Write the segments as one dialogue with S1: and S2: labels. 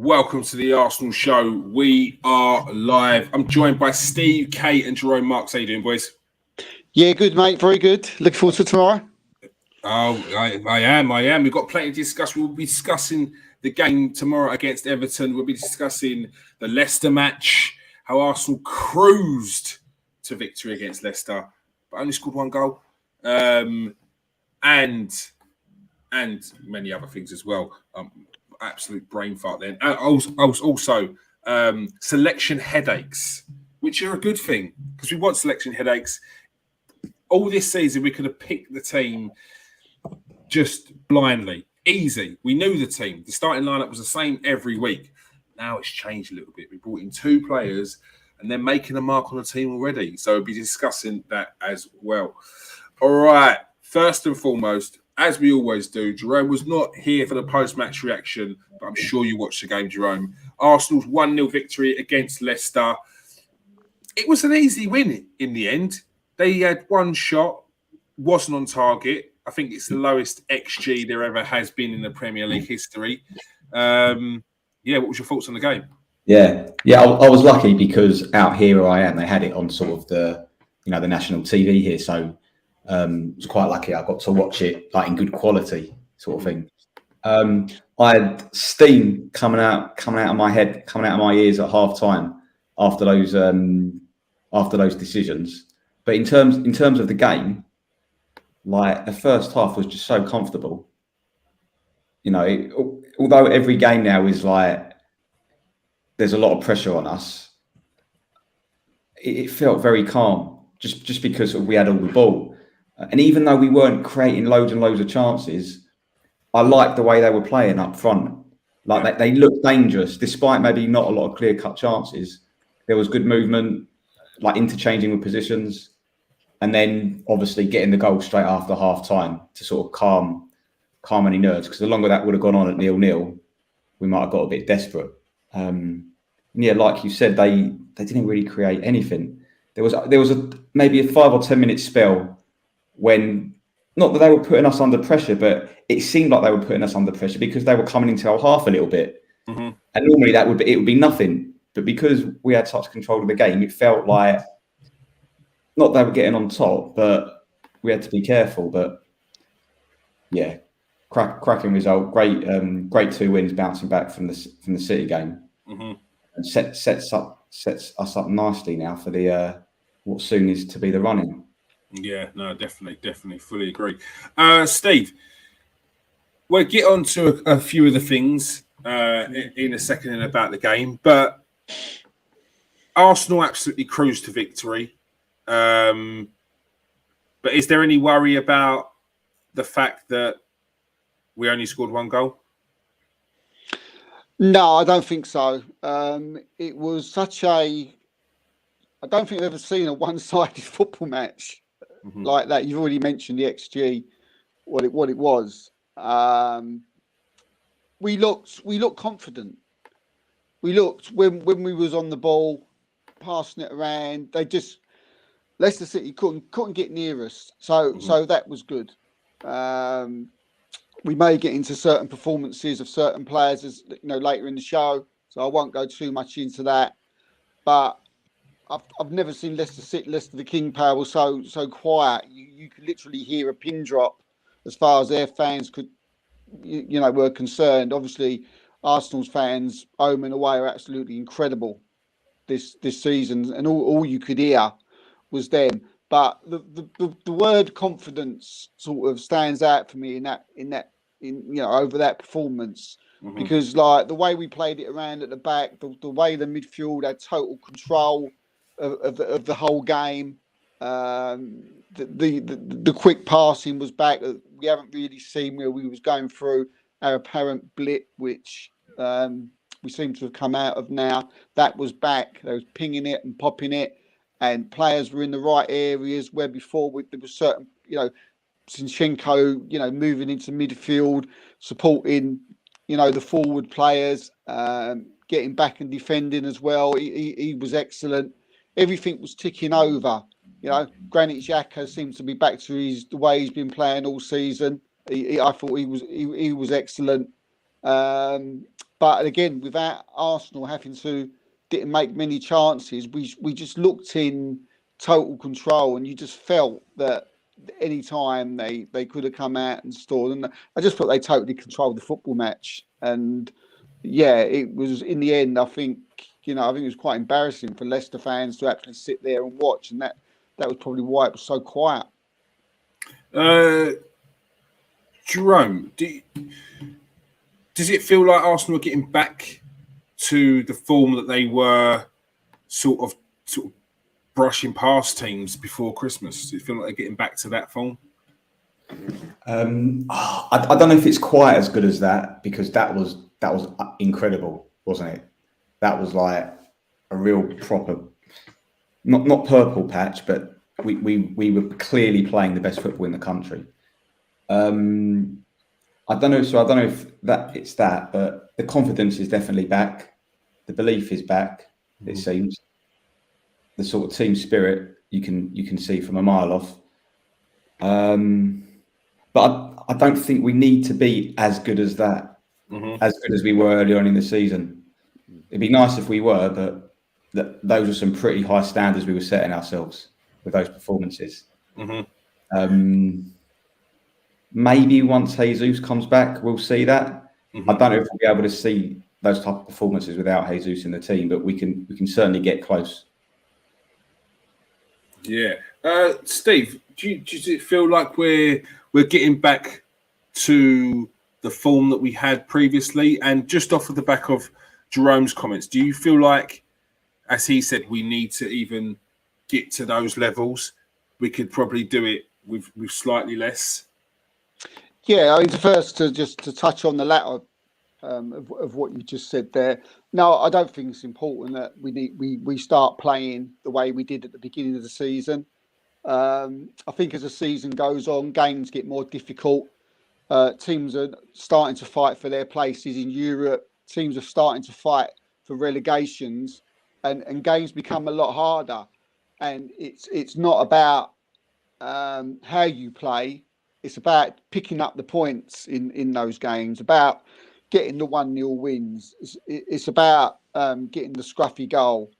S1: Welcome to the Arsenal show. We are live. I'm joined by Steve, Kate, and Jerome Marks. How you doing, boys?
S2: Yeah, good, mate. Very good. Looking forward to tomorrow.
S1: Oh, I am. We've got plenty to discuss. We'll be discussing the game tomorrow against Everton. We'll be discussing the Leicester match, how Arsenal cruised to victory against Leicester, but only scored one goal, and many other things as well. Absolute brain fart then. Also, selection headaches, which are a good thing because we want selection headaches. All this season, we could have picked the team just blindly. Easy. We knew the team. The starting lineup was the same every week. Now it's changed a little bit. We brought in two players and they're making a mark on the team already. So we'll be discussing that as well. All right. First and foremost, as we always do, Jerome was not here for the post-match reaction, but I'm sure you watched the game, Jerome. Arsenal's 1-0 victory against Leicester. It was an easy win in the end. They had one shot, wasn't on target. I think it's the lowest XG there ever has been in the Premier League history. What was your thoughts on the game?
S3: Yeah. I was lucky because out here where I am, they had it on sort of the national TV here. So I was quite lucky. I got to watch it like in good quality, sort of thing. I had steam coming out of my head, coming out of my ears at half time after those decisions. But in terms of the game, like the first half was just so comfortable. Although every game now is like there's a lot of pressure on us, it felt very calm just because we had all the ball. And even though we weren't creating loads and loads of chances, I liked the way they were playing up front. Like they looked dangerous, despite maybe not a lot of clear-cut chances. There was good movement, like interchanging with positions, and then obviously getting the goal straight after half-time to sort of calm any nerves. Because the longer that would have gone on at 0-0, we might have got a bit desperate. Like you said, they didn't really create anything. There was maybe a 5 or 10 minute spell when, not that they were putting us under pressure, but it seemed like they were putting us under pressure because they were coming into our half a little bit. Mm-hmm. And normally it would be nothing. But because we had such control of the game, it felt like, not they were getting on top, but we had to be careful. But yeah, cracking result. Great 2 wins bouncing back from the City game. Mm-hmm. And sets us up nicely now for the what soon is to be the run-in.
S1: Yeah, no, definitely, fully agree. Steve, we'll get on to a few of the things in a second about the game, but Arsenal absolutely cruised to victory. But is there any worry about the fact that we only scored one goal?
S2: No, I don't think so. It was I don't think I've ever seen a one-sided football match like that. You've already mentioned the XG, what it was. We looked confident. We looked when we was on the ball, passing it around. Leicester City couldn't get near us. So that was good. We may get into certain performances of certain players as later in the show, so I won't go too much into that. But I've never seen Leicester the King Power was so quiet. You could literally hear a pin drop as far as their fans could, were concerned. Obviously, Arsenal's fans home and away are absolutely incredible this season, and all you could hear was them. But the word confidence sort of stands out for me in over that performance. Because like the way we played it around at the back, the way the midfield had total control of the whole game. The quick passing was back. We haven't really seen where we was going through our apparent blip, which we seem to have come out of now. That was back. They was pinging it and popping it, and players were in the right areas where before there was certain, Zinchenko, moving into midfield, supporting, the forward players, getting back and defending as well. He was excellent. Everything was ticking over. Granit Xhaka seems to be back to the way he's been playing all season. I thought he was excellent. But again, without Arsenal didn't make many chances, we just looked in total control, and you just felt that any time they could have come out and scored, and I just thought they totally controlled the football match. And yeah, it was in the end. I think it was quite embarrassing for Leicester fans to actually sit there and watch, and that was probably why it was so quiet.
S1: Jerome, does it feel like Arsenal are getting back to the form that they were sort of brushing past teams before Christmas? Does it feel like they're getting back to that form?
S3: I don't know if it's quite as good as that, because that was incredible, wasn't it? That was like a real proper, not purple patch, but we were clearly playing the best football in the country. I don't know. So I don't know if it's that, but the confidence is definitely back. The belief is back. It seems. The sort of team spirit you can see from a mile off. But I don't think we need to be as good as that, as good as we were earlier on in the season. It'd be nice if we were, but those are some pretty high standards we were setting ourselves with those performances. Maybe once Jesus comes back, we'll see that. I don't know if we'll be able to see those type of performances without Jesus in the team, but we can certainly get close.
S1: Yeah, Steve, does it feel like we're getting back to the form that we had previously? And just off of the back of Jerome's comments, do you feel like, as he said, we need to even get to those levels? We could probably do it with slightly less.
S2: Yeah, I mean, first to touch on the latter of what you just said there. No, I don't think it's important that we start playing the way we did at the beginning of the season. I think as the season goes on, games get more difficult. Teams are starting to fight for their places in Europe. Teams are starting to fight for relegations, and games become a lot harder. And it's not about how you play. It's about picking up the points in those games, about getting the 1-0 wins. It's about getting the scruffy goal.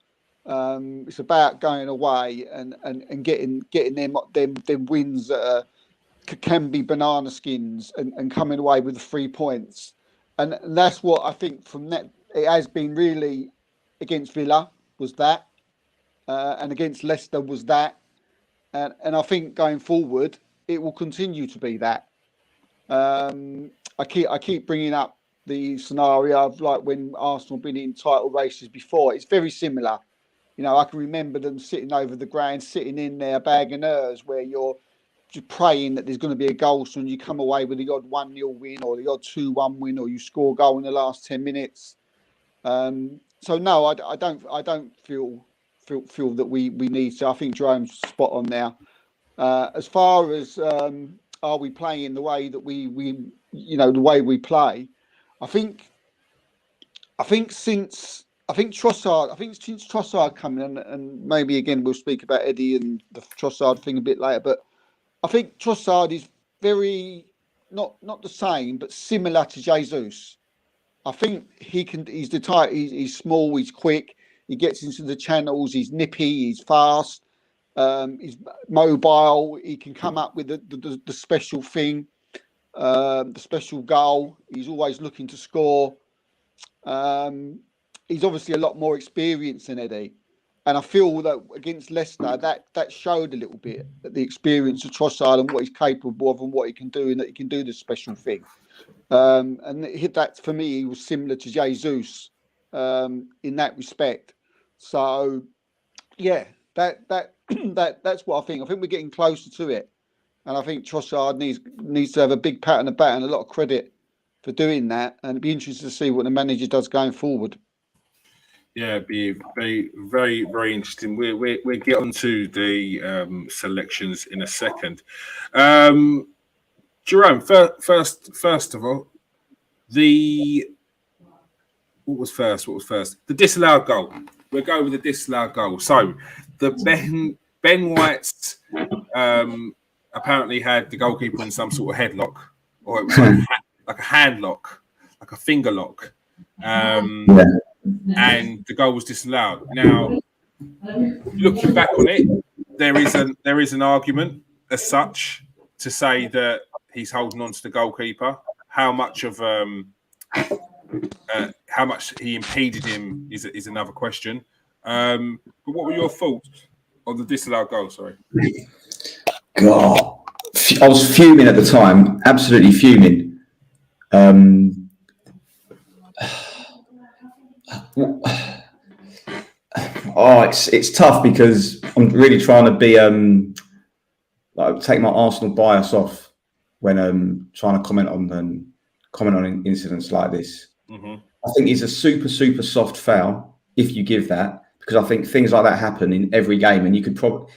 S2: It's about going away and getting them wins that can be banana skins and coming away with the 3 points. And that's what I think from that. It has been really against Villa was that, and against Leicester was that. And I think going forward, it will continue to be that. I keep bringing up the scenario of like when Arsenal been in title races before. It's very similar. I can remember them sitting over the ground, sitting in their bag of nerves, where you're just praying that there's going to be a goal, so you come away with the odd 1-0 win or the odd 2-1 win, or you score a goal in the last 10 minutes. So no, I don't feel that we need to. I think Jerome's spot on now. As far as are we playing the way that we the way we play, I think since Trossard coming in, and maybe again we'll speak about Eddie and the Trossard thing a bit later, but I think Trossard is very not the same, but similar to Jesus. I think he's the type. He's small. He's quick. He gets into the channels. He's nippy. He's fast. He's mobile. He can come up with the special thing, the special goal. He's always looking to score. He's obviously a lot more experienced than Eddie, and I feel that against Leicester that showed a little bit the experience of Trossard and what he's capable of and what he can do, and that he can do the special thing. And that for me, he was similar to Jesus in that respect. So yeah, that's what I think. I think we're getting closer to it, and I think Trossard needs to have a big pat on the back and a lot of credit for doing that. And it'd be interesting to see what the manager does going forward.
S1: Yeah, it'd be very, very, very interesting. We'll get onto the selections in a second. Jerome, first of all, what was first? The disallowed goal. We'll go with the disallowed goal. So the Ben White's apparently had the goalkeeper in some sort of headlock, or it was like a hand lock, like a finger lock.
S3: Yeah.
S1: and the goal was disallowed. Now, looking back on it, there is an argument as such to say that he's holding on to the goalkeeper. How much he impeded him is another question. But what were your thoughts on the disallowed goal? Sorry.
S3: God, I was fuming at the time, absolutely fuming. It's tough because I'm really trying to be take my Arsenal bias off when trying to comment on incidents like this.
S1: Mm-hmm.
S3: I think it's a super soft foul if you give that, because I think things like that happen in every game, and you could probably,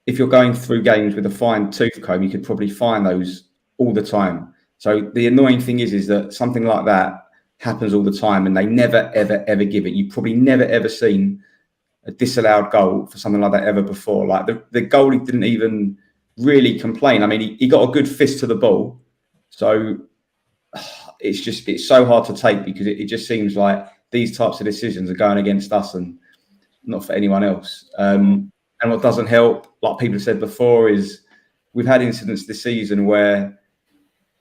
S3: if you're going through games with a fine tooth comb, you could probably find those all the time. So the annoying thing is that something like that happens all the time, and they never ever give it. You've probably never ever seen a disallowed goal for something like that ever before. Like the goalie didn't even really complain. I mean, he got a good fist to the ball, so it's so hard to take, because it just seems like these types of decisions are going against us and not for anyone else. And what doesn't help, like people have said before, is we've had incidents this season where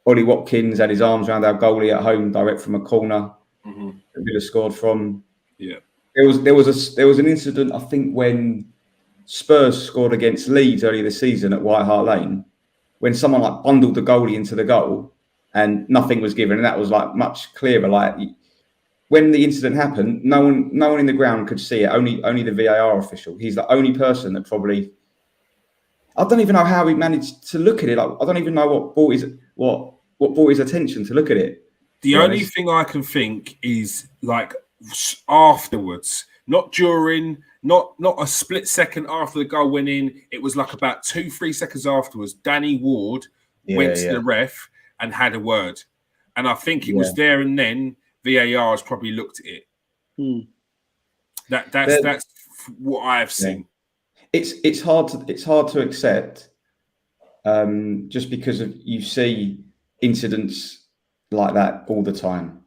S3: Ollie Watkins had his arms around our goalie at home, direct from a corner, that we'd have scored from.
S1: Yeah,
S3: there was an incident, I think, when Spurs scored against Leeds earlier this season at White Hart Lane, when someone like bundled the goalie into the goal and nothing was given, and that was like much clearer. Like when the incident happened, no one in the ground could see it. Only the VAR official. He's the only person that probably. I don't even know how he managed to look at it. Like, I don't even know what brought his attention to look at it.
S1: The only thing I can think is like afterwards, not during, not a split second after the goal went in. It was like about 2-3 seconds afterwards. Danny Ward went to the ref and had a word, and I think it was there and then VAR has probably looked at it. That's what I have seen.
S3: It's hard to accept, just because you see incidents like that all the time,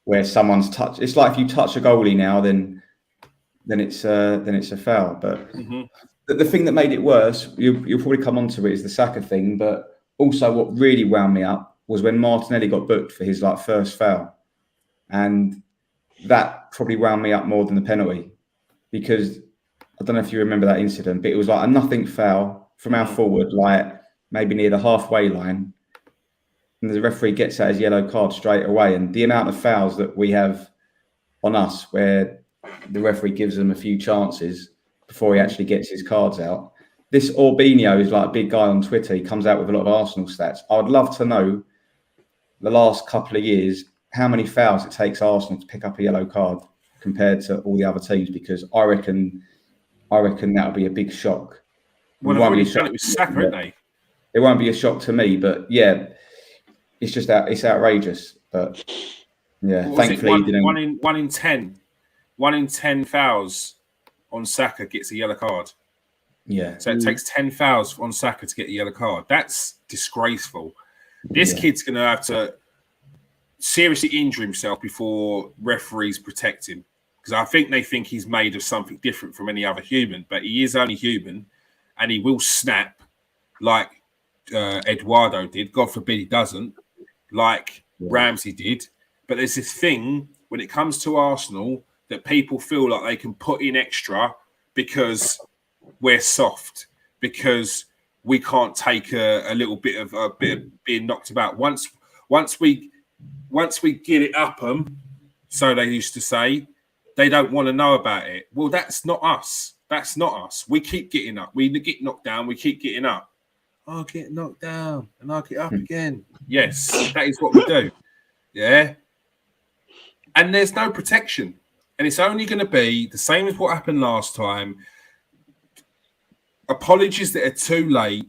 S3: where someone's touched. It's like if you touch a goalie now, then it's a foul. But the thing that made it worse, you'll probably come onto it, is the Saka thing. But also, what really wound me up was when Martinelli got booked for his first foul, and that probably wound me up more than the penalty, because I don't know if you remember that incident, but it was like a nothing foul from our forward, like maybe near the halfway line, and the referee gets out his yellow card straight away. And the amount of fouls that we have on us where the referee gives them a few chances before he actually gets his cards out. This Orbinio is like a big guy on Twitter. He comes out with a lot of Arsenal stats. I would love to know the last couple of years how many fouls it takes Arsenal to pick up a yellow card compared to all the other teams, because I reckon that'll be a big shock.
S1: Well, they've already done it with Saka, haven't they?
S3: It won't be a shock to me, but yeah, it's just it's outrageous. But yeah, thankfully,
S1: one in 10 fouls on Saka gets a yellow card.
S3: Yeah,
S1: so it takes 10 fouls on Saka to get a yellow card. That's disgraceful. This kid's going to have to seriously injure himself before referees protect him, because I think they think he's made of something different from any other human, but he is only human, and he will snap like Eduardo did. God forbid he doesn't, like Ramsey did. But there's this thing when it comes to Arsenal that people feel like they can put in extra because we're soft, because we can't take a little bit of being knocked about. Once we get it up them, so they used to say, they don't want to know about it. Well, that's not us. That's not us. We keep getting up. We get knocked down. We keep getting up. I'll get knocked down and I'll get up again. Yes, that is what we do. Yeah. And there's no protection. And it's only going to be the same as what happened last time. Apologies that are too late.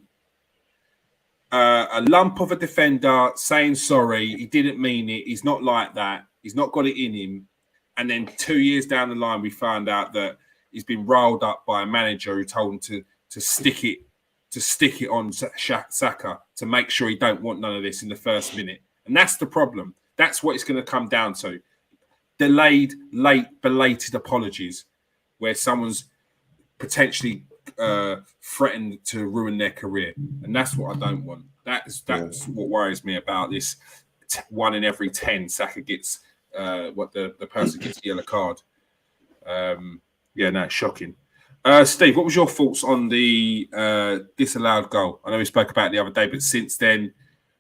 S1: A lump of a defender saying sorry, he didn't mean it. He's not like that. He's not got it in him. And then 2 years down the line, we found out that he's been rolled up by a manager who told him to stick it on Saka to make sure he don't want none of this in the first minute. And that's the problem. That's what it's going to come down to. delayed, late, belated apologies where someone's potentially threatened to ruin their career, and that's what I don't want. That's what worries me about this. 1 in every 10 Saka gets the person gets a yellow card. It's shocking. Steve, what was your thoughts on the disallowed goal? I know we spoke about it the other day, but since then,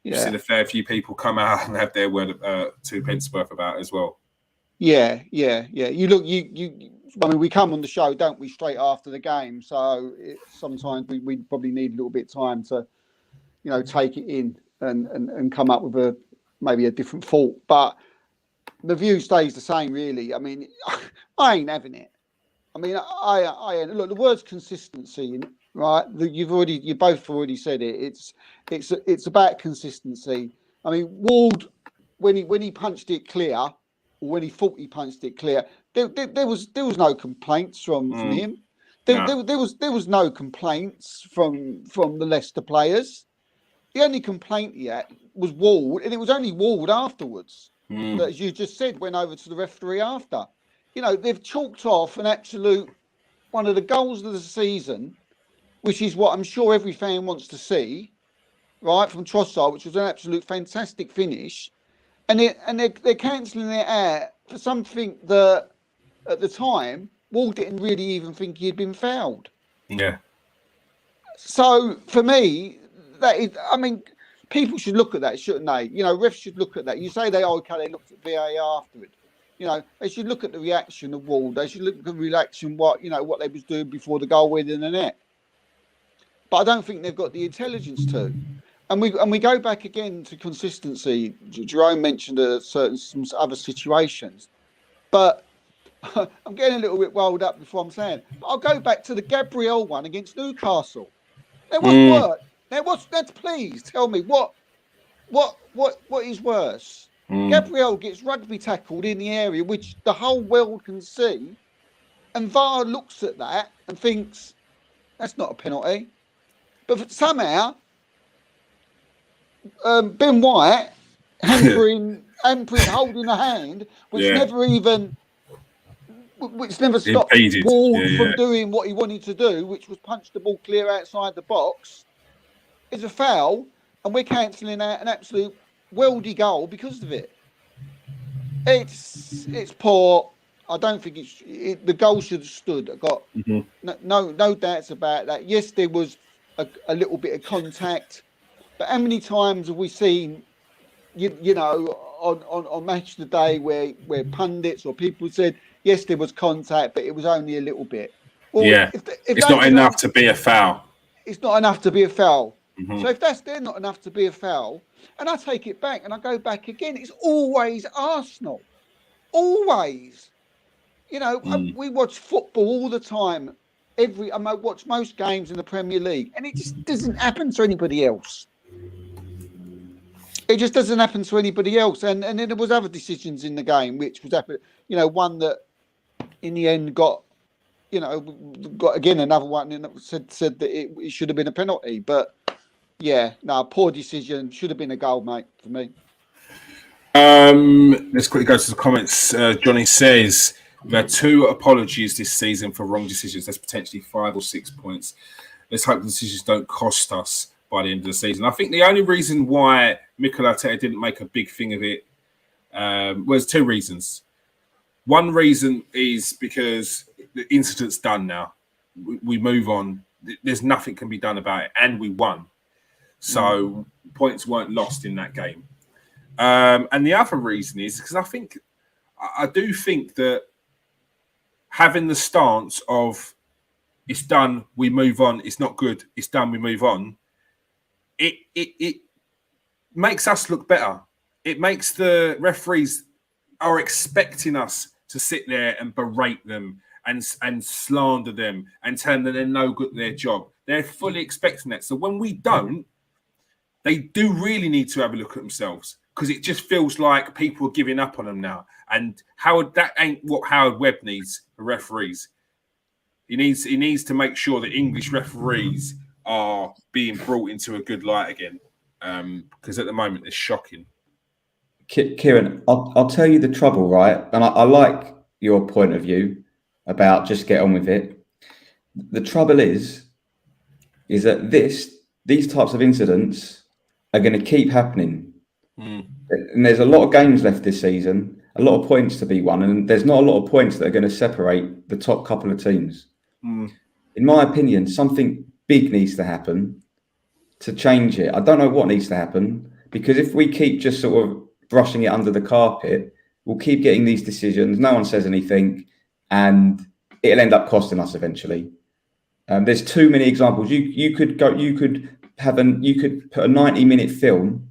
S1: you've seen a fair few people come out and have their word 2 pence worth about it as well.
S2: Yeah. You look, I mean, we come on the show, don't we, straight after the game? So sometimes we probably need a little bit of time to, take it in and come up with maybe a different thought. But the view stays the same, really. I mean, I ain't having it. I mean, I look. The word's consistency, right? You both already said it. It's about consistency. I mean, Ward, when he punched it clear, or when he thought he punched it clear, there was no complaints from him. There was no complaints from the Leicester players. The only complaint he had was Ward, and it was only Ward afterwards that, as you just said, went over to the referee after. They've chalked off an absolute one of the goals of the season, which is what I'm sure every fan wants to see, right, from Trossard, which was an absolute fantastic finish, and they're cancelling it out for something that at the time Ward didn't really even think he had been fouled.
S1: Yeah.
S2: So for me, that is, I mean, people should look at that, shouldn't they? Refs should look at that. You say they looked at VAR afterward. They should look at the reaction of Ward. They should look at the reaction what they was doing before the goal went in the net. But I don't think they've got the intelligence to. And we go back again to consistency. Jerome mentioned some other situations, but I'm getting a little bit wound up before I'm saying. But I'll go back to the Gabriel one against Newcastle. There was work. Let's please tell me what is worse. Gabriel gets rugby tackled in the area which the whole world can see, and VAR looks at that and thinks that's not a penalty. But somehow, Ben White hampering, holding a hand, which never stopped Ward from doing what he wanted to do, which was punch the ball clear outside the box, is a foul, and we're cancelling out an absolute worldy goal because of it. It's poor. I don't think the goal should have stood. I got no doubts about that. Yes, there was a little bit of contact, but how many times have we seen, on Match of the Day where pundits or people said yes, there was contact, but it was only a little bit. Well, if
S1: it's not enough to be a foul.
S2: It's not enough to be a foul. So if they're not enough to be a foul, and I take it back and I go back again, it's always Arsenal. Always. We watch football all the time. I watch most games in the Premier League, and it just doesn't happen to anybody else. It just doesn't happen to anybody else. And then there was other decisions in the game, which was happening. One that in the end got again another one that said that it should have been a penalty. But poor decision. Should have been a goal, mate, for me.
S1: Let's quickly go to the comments. Johnny says we've had 2 apologies this season for wrong decisions. That's potentially 5 or 6 points. Let's hope the decisions don't cost us by the end of the season. I think the only reason why Mikel Arteta didn't make a big thing of it was 2 reasons. One reason is because the incident's done now. We move on. There's nothing can be done about it, and we won. So points weren't lost in that game. And the other reason is because I do think that having the stance of it's done, we move on, it's not good, it's done, we move on, it makes us look better. It makes the referees are expecting us to sit there and berate them and slander them and tell them that they're no good at their job. They're fully expecting that. So when we don't, they do really need to have a look at themselves, because it just feels like people are giving up on them now. And that ain't what Howard Webb needs for referees. He needs to make sure that English referees are being brought into a good light again, because at the moment it's shocking.
S3: Kieran, I'll tell you the trouble, right? And I like your point of view about just get on with it. The trouble is that these types of incidents are going to keep happening. And there's a lot of games left this season, a lot of points to be won, and there's not a lot of points that are going to separate the top couple of teams. In my opinion, something big needs to happen to change it. I don't know what needs to happen, because if we keep just sort of brushing it under the carpet, we'll keep getting these decisions. No one says anything, and it'll end up costing us eventually. There's too many examples. You could put a 90-minute film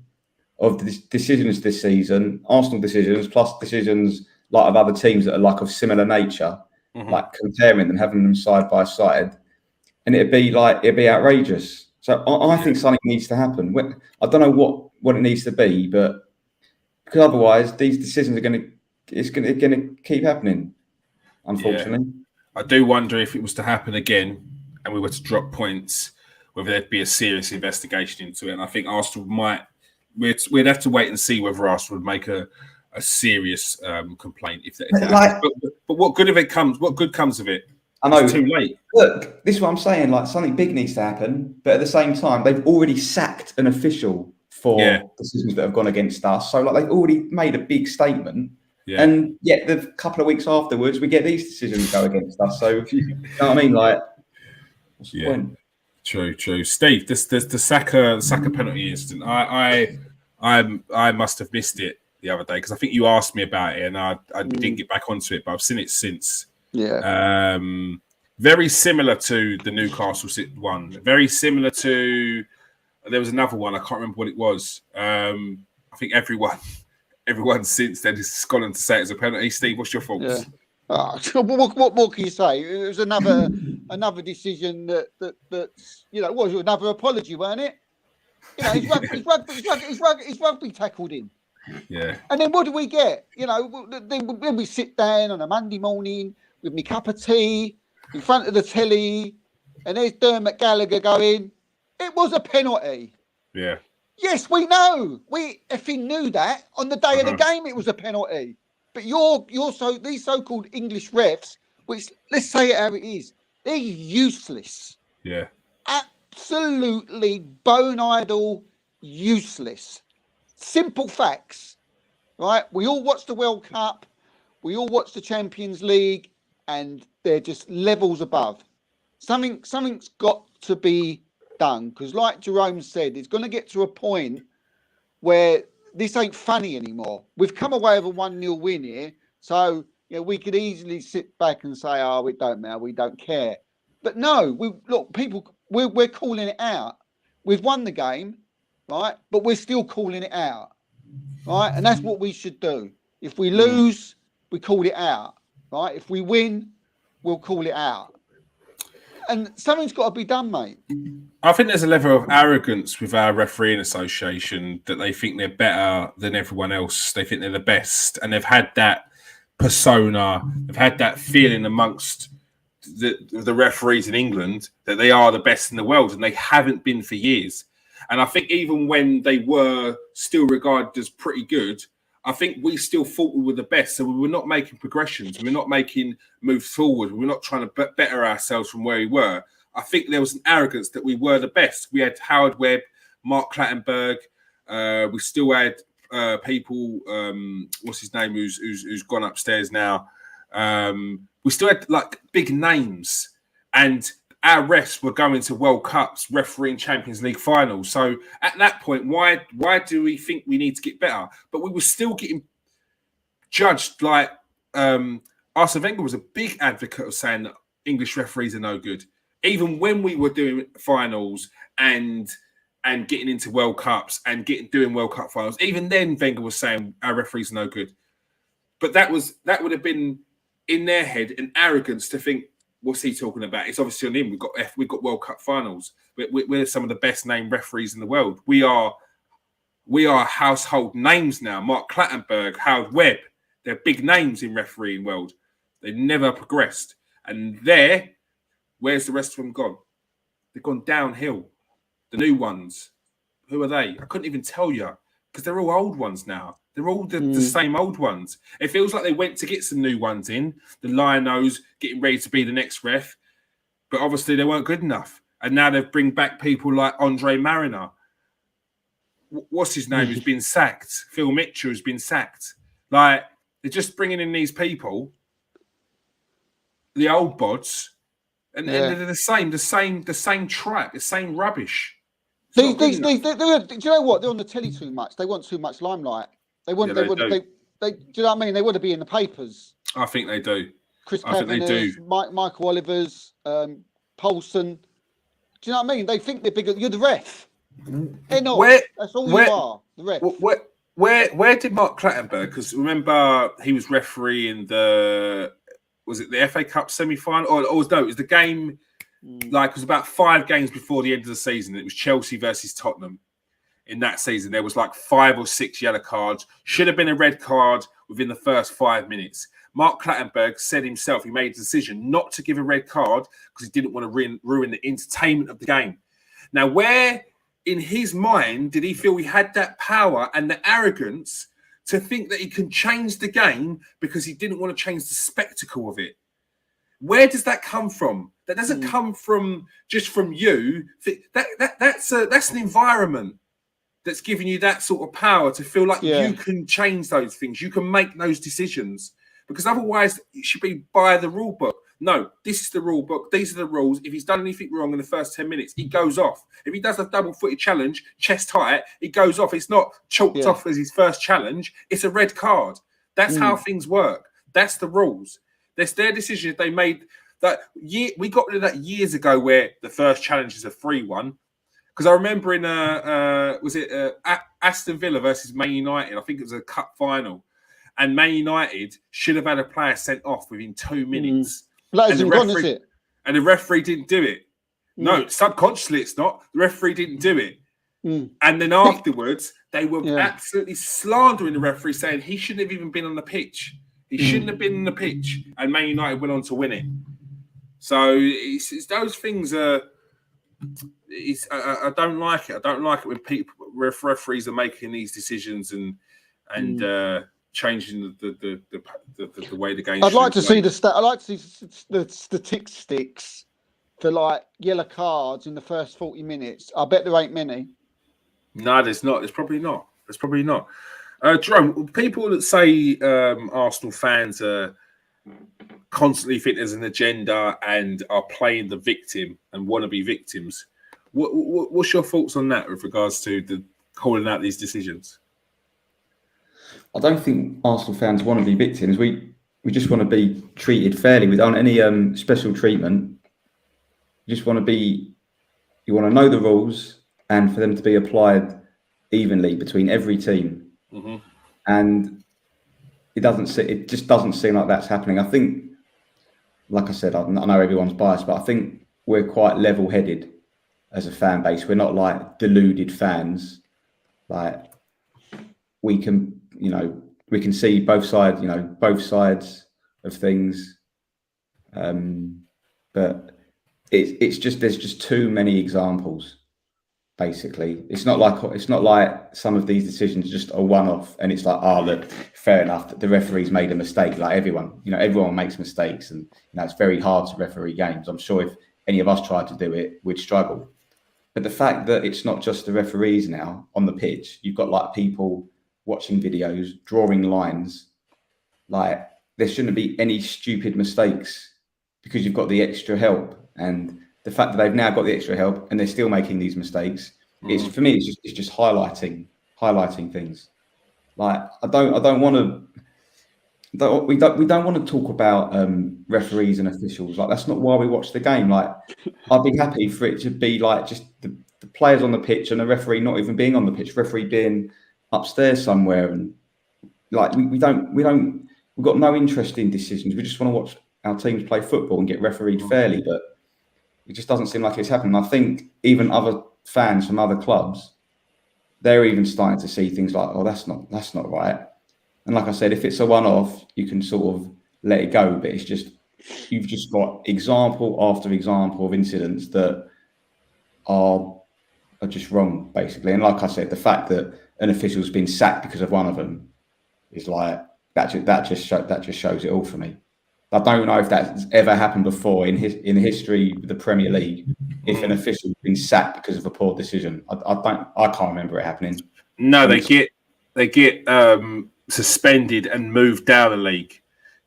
S3: of the decisions this season, Arsenal decisions, plus decisions like of other teams that are like of similar nature, like comparing them, having them side by side, and it'd be outrageous. So I think something needs to happen. I don't know what it needs to be, but because otherwise these decisions are going to keep happening, unfortunately.
S1: I do wonder if it was to happen again and we were to drop points, whether there'd be a serious investigation into it. And I think Arsenal we'd have to wait and see whether Arsenal would make a serious complaint if that happens. But what good comes of it?
S3: I know.
S1: It's too late.
S3: Look, this is what I'm saying. Like, something big needs to happen, but at the same time, they've already sacked an official for decisions that have gone against us. So, like, they've already made a big statement. Yeah. And yet, the couple of weeks afterwards, we get these decisions go against us. So, you know what I mean? Like, what's the point?
S1: True. Steve, the Saka penalty incident. I must have missed it the other day because I think you asked me about it, and I didn't get back onto it, but I've seen it since.
S2: Yeah.
S1: Very similar to the Newcastle one. Very similar to there was another one. I can't remember what it was. I think everyone since then has gone on to say it's a penalty. Steve, what's your thoughts?
S2: Yeah. What more can you say? It was another decision that was another apology, weren't it? His rugby tackled him.
S1: Yeah.
S2: And then what do we get? Then we sit down on a Monday morning with me cup of tea in front of the telly, and there's Dermot Gallagher going, "It was a penalty."
S1: Yeah.
S2: Yes, we know. We effing knew that on the day of the game it was a penalty. But these so-called English refs, which, let's say it how it is, they're useless.
S1: Yeah.
S2: Absolutely bone idle, useless. Simple facts, right? We all watch the World Cup, we all watch the Champions League, and they're just levels above. Something's got to be done, because like Jerome said, it's going to get to a point where this ain't funny anymore. We've come away with a 1-0 win here, so we could easily sit back and say, "Oh, it don't matter, we don't care." But no, we're calling it out. We've won the game, right? But we're still calling it out, right? And that's what we should do. If we lose, we call it out, right? If we win, we'll call it out. And something's got to be done, mate.
S1: I think there's a level of arrogance with our refereeing association that they think they're better than everyone else. They think they're the best, and they've had that persona. They've had that feeling amongst the referees in England that they are the best in the world, and they haven't been for years. And I think even when they were still regarded as pretty good, I think we still thought we were the best. So we were not making progressions. We were not making moves forward. We were not trying to better ourselves from where we were. I think there was an arrogance that we were the best. We had Howard Webb, Mark Clattenburg. We still had people. What's his name? Who's gone upstairs now? We still had like big names, and our refs were going to World Cups, refereeing Champions League finals. So at that point, why do we think we need to get better? But we were still getting judged like Arsene Wenger was a big advocate of saying that English referees are no good. Even when we were doing finals and getting into World Cups and doing World Cup finals, even then Wenger was saying our referees are no good. But that would have been in their head an arrogance to think, what's he talking about? It's obviously on him. We've got World Cup finals. We're some of the best named referees in the world. We are household names now. Mark Clattenburg, Howard Webb, they're big names in refereeing world. They've never progressed. And where's the rest of them gone? They've gone downhill. The new ones, who are they? I couldn't even tell you. because they're all old ones now. They're all the same old ones. It feels like they went to get some new ones in. The Lion-O's getting ready to be the next ref, but obviously they weren't good enough. And now they've bring back people like Andre Mariner. What's his name? Who's been sacked? Phil Mitchell has been sacked. Like, they're just bringing in these people, the old bods, and they're the same tripe, the same rubbish.
S2: Do you know what? They're on the telly too much. They want too much limelight. They want. Do you know what I mean? They want to be in the papers.
S1: I think they do.
S2: Chris Kavanagh, Michael Olivers, Poulsen. Do you know what I mean? They think they're bigger. You're the ref. They're not. That's all you are. The ref.
S1: Where did Mark Clattenburg? Because remember he was referee in the FA Cup semi-final, or it was the game. Like, it was about 5 games before the end of the season. It was Chelsea versus Tottenham. In that season, there was like 5 or 6 yellow cards. Should have been a red card within the first 5 minutes. Mark Clattenburg said himself he made a decision not to give a red card because he didn't want to ruin the entertainment of the game. Now, where in his mind did he feel he had that power and the arrogance to think that he can change the game because he didn't want to change the spectacle of it? Where does that come from? That doesn't come from just from you. That's an environment that's giving you that sort of power to feel like you can change those things. You can make those decisions, because otherwise it should be by the rule book. No, this is the rule book. These are the rules. If he's done anything wrong in the first 10 minutes, he goes off. If he does a double-footed challenge, chest height, he goes off. It's not chalked off as his first challenge. It's a red card. That's how things work. That's the rules. That's their decision. They made that we got rid of that years ago, where the first challenge is a free one. Because I remember in Aston Villa versus Man United, I think it was a cup final, and Man United should have had a player sent off within 2 minutes. And the referee didn't do it. No, subconsciously it's not. The referee didn't do it. And then afterwards, they were absolutely slandering the referee, saying he shouldn't have even been on the pitch. He shouldn't have been on the pitch. And Man United went on to win it. So it's those things are... I don't like it. I don't like it when referees are making these decisions and changing the way the game.
S2: I'd like to see the statistics for like yellow cards in the first 40 minutes. I bet there ain't many.
S1: No, there's not. There's probably not. Jerome, people that say Arsenal fans constantly think there's an agenda and are playing the victim and want to be victims. What's your thoughts on that with regards to the calling out these decisions?
S3: I don't think Arsenal fans want to be victims. We just want to be treated fairly without any special treatment. You just want to be. You want to know the rules and for them to be applied evenly between every team. And it just doesn't seem like that's happening. I think, like I said, I know everyone's biased, but I think we're quite level-headed as a fan base. We're not like deluded fans. Like, we can see both sides of things. But it's just, there's just too many examples. Basically, it's not like some of these decisions just a one-off, and it's like, look, fair enough that the referee's made a mistake. Like everyone makes mistakes, and it's very hard to referee games. I'm sure if any of us tried to do it, we'd struggle. But the fact that it's not just the referees now on the pitch, you've got like people watching videos, drawing lines. Like, there shouldn't be any stupid mistakes because you've got the extra help. And the fact that they've now got the extra help and they're still making these mistakes, it's just highlighting things. Like, we don't want to talk about referees and officials. Like, that's not why we watch the game. Like, I'd be happy for it to be like just the players on the pitch and the referee not even being on the pitch, referee being upstairs somewhere, and like we've got no interest in decisions. We just want to watch our teams play football and get refereed fairly, but it just doesn't seem like it's happening. I think even other fans from other clubs, they're even starting to see things like, that's not right. And like I said, if it's a one-off, you can sort of let it go. But it's just, you've just got example after example of incidents that are just wrong, basically. And like I said, the fact that an official's been sacked because of one of them is like that just shows it all for me. I don't know if that's ever happened before in the history of the Premier League. If an official's been sacked because of a poor decision, I can't remember it happening.
S1: No, they get suspended and moved down the league.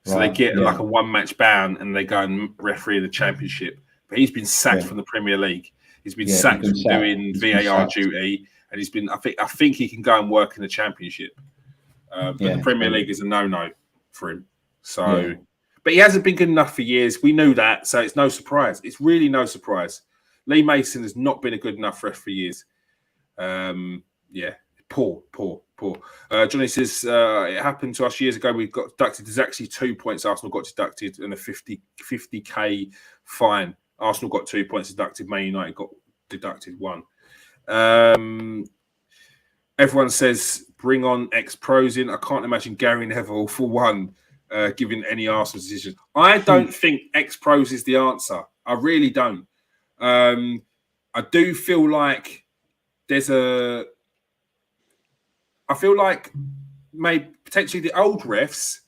S1: So they get like a 1-match ban and they go and referee the Championship. But he's been sacked from the Premier League. He's been sacked from doing VAR duty, and he's been. I think he can go and work in the Championship. But the Premier League is a no-no for him. So, but he hasn't been good enough for years. We knew that, so it's no surprise. It's really no surprise. Lee Mason has not been a good enough ref for years. Poor. Johnny says it happened to us years ago. We got deducted. There's actually 2 points Arsenal got deducted and a 50k fine. Arsenal got 2 points deducted. Man United got deducted 1. Everyone says bring on ex-pros in. I can't imagine Gary Neville for one giving any Arsenal decision. I don't think ex-pros is the answer. I really don't. I do feel like I feel like maybe potentially the old refs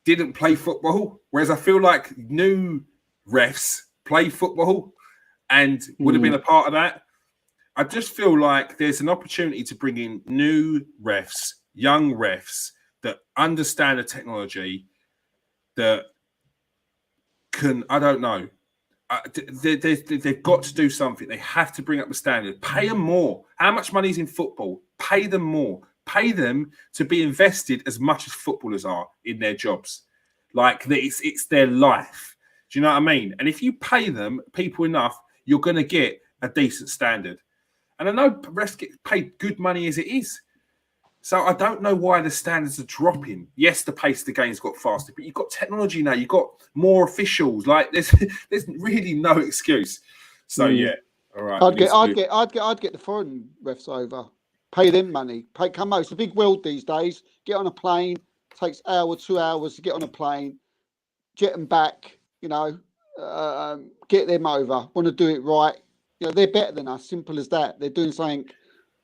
S1: didn't play football, whereas I feel like new refs play football and would have been a part of that. I just feel like there's an opportunity to bring in new refs, young refs that understand the technology, that can, I don't know, they've got to do something. They have to bring up the standard. Pay them more. How much money is in football? Pay them more. Pay them to be invested as much as footballers are in their jobs. Like it's their life. Do you know what I mean? And if you pay them people enough, you're going to get a decent standard. And I know refs get paid good money as it is. So I don't know why the standards are dropping. Yes, the pace of the game's got faster, but you've got technology now. You've got more officials. Like there's really no excuse. So all right.
S2: I'd get the foreign refs over. Pay them money. Come on, it's a big world these days. Get on a plane. Takes hour, 2 hours to get on a plane. Jet them back. You know, get them over. Want to do it right. You know, they're better than us. Simple as that. They're doing something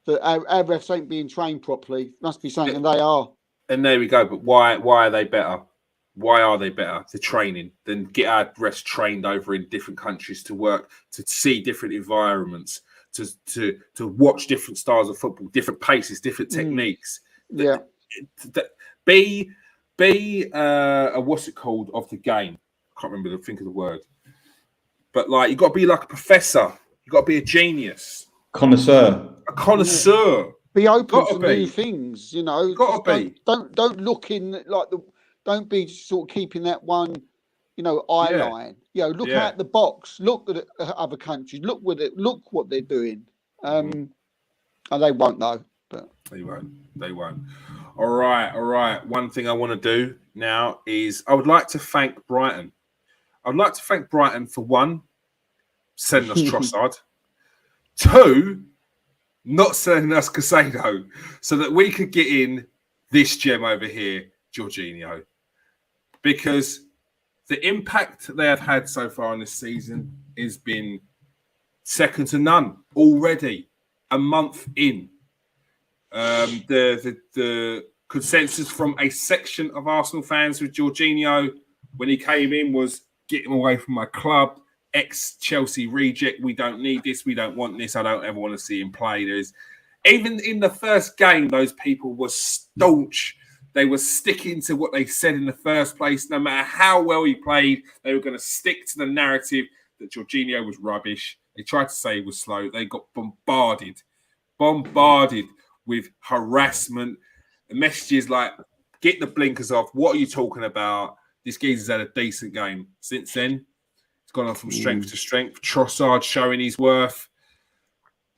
S2: that our refs ain't being trained properly. Must be something, and they are.
S1: And there we go. But why are they better? Why are they better? The training. Then get our refs trained over in different countries to work, to see different environments, to watch different styles of football, different paces, different techniques.
S2: Yeah.
S1: Be a what's it called of the game? I can't remember. Think of the word. But like you got to be like a professor. You got to be a genius.
S3: Connoisseur.
S1: A connoisseur.
S2: Be open to new things, you know.
S1: Got to be.
S2: Don't look in like don't be sort of keeping that one, you know, eye line. You know, look out the box. Look at other countries. Look what they're doing. And they won't know, but
S1: they won't. All right. One thing I want to do now is I would like to thank Brighton. I'd like to thank Brighton for one, sending us Trossard. 2, not sending us Casado, so that we could get in this gem over here, Jorginho. Because the impact they have had so far in this season has been second to none already, a month in. The consensus from a section of Arsenal fans with Jorginho when he came in was, get him away from my club. Ex-Chelsea reject. We don't need this. We don't want this. I don't ever want to see him play. Even in the first game, those people were staunch. They were sticking to what they said in the first place. No matter how well he played, they were going to stick to the narrative that Jorginho was rubbish. They tried to say he was slow. They got bombarded with harassment. The messages like, get the blinkers off. What are you talking about? This geezer's had a decent game. Since then, it's gone on from strength to strength. Trossard showing his worth.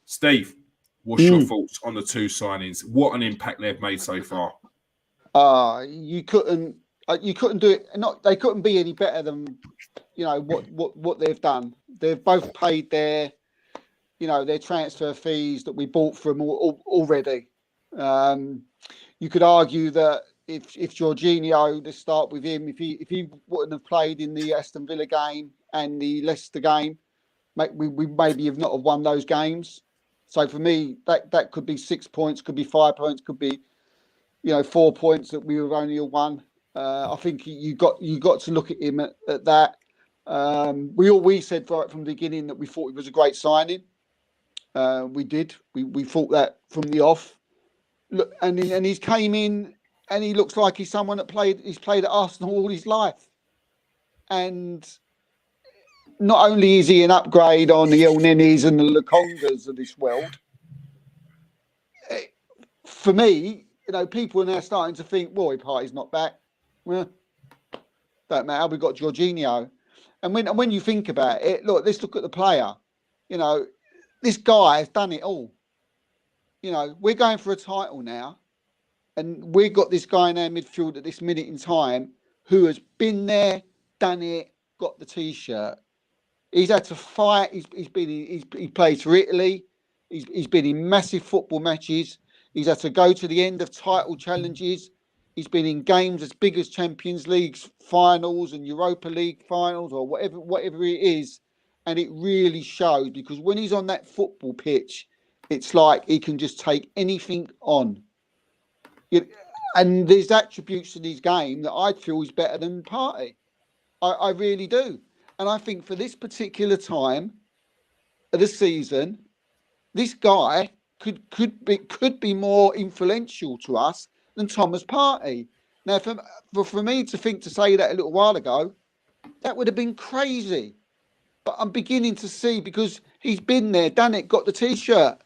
S1: Steve, what's your thoughts on the 2 signings? What an impact they've made so far.
S2: You couldn't do it. They couldn't be any better than, you know, what they've done. They've both paid their transfer fees that we bought from already. You could argue that if Jorginho, to start with him, if he wouldn't have played in the Aston Villa game and the Leicester game, we maybe have not have won those games. So for me, that could be 6 points, could be 5 points, could be 4 points that we were only a one. I think you got to look at him at that. We said right from the beginning that we thought he was a great signing. We did. We thought that from the off. Look, and he's came in and he looks like he's someone that he's played at Arsenal all his life. And not only is he an upgrade on the El Nenes and the Lukongas of this world, for me, people are now starting to think, well, Partey's not back. Well, don't matter. We've got Jorginho. And when you think about it, let's look at the player. This guy has done it all. We're going for a title now. And we've got this guy in our midfield at this minute in time who has been there, done it, got the T-shirt. He's had to fight. He plays for Italy. He's been in massive football matches. He's had to go to the end of title challenges. He's been in games as big as Champions League finals and Europa League finals or whatever it is. And it really shows because when he's on that football pitch, it's like he can just take anything on. And there's attributes in his game that I feel is better than Partey. I really do. And I think for this particular time of the season, this guy could be more influential to us than Thomas Partey. Now, for me to say that a little while ago, that would have been crazy. But I'm beginning to see because he's been there, done it, got the T-shirt.